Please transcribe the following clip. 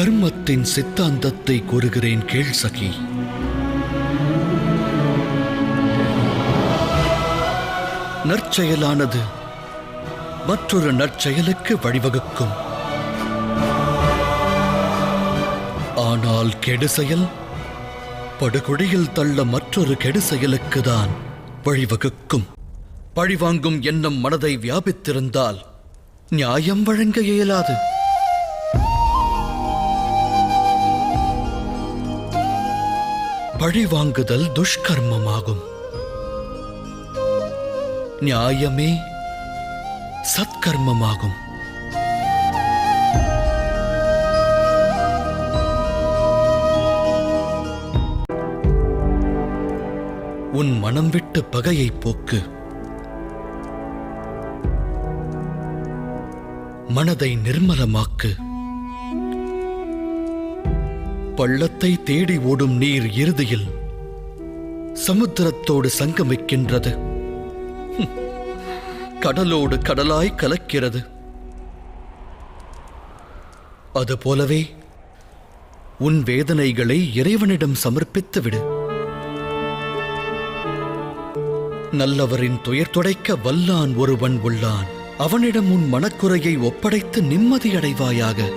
கர்மத்தின் சித்தாந்தத்தை கூறுகிறேன் கேள் சகி. நற்செயலானது மற்றொரு நற்செயலுக்கு வழிவகுக்கும். ஆனால் கெடு செயல் படுகொடியில் தள்ள மற்றொரு கெடு செயலுக்குதான் வழிவகுக்கும். பழிவாங்கும் எண்ணம் மனதை வியாபித்திருந்தால் நியாயம் வழங்க இயலாது. பழிவாங்குதல் துஷ்கர்மமாகும். நியாயமே சத்கர்மமாகும். உன் மனம் விட்டு பகையை போக்கு. மனதை நிர்மலமாக்கு. பள்ளத்தை தேடி ஓடும் நீர் இறுதியில் சமுத்திரத்தோடு சங்கமிக்கின்றது. கடலோடு கடலாய் கலக்கிறது. அதுபோலவே உன் வேதனைகளை இறைவனிடம் சமர்ப்பித்து விடு. நல்லவரின் துயர் துடைக்க வல்லான் ஒருவன் உள்ளான். அவனிடம் உன் மனக்குறையை ஒப்படைத்து நிம்மதியடைவாயாக.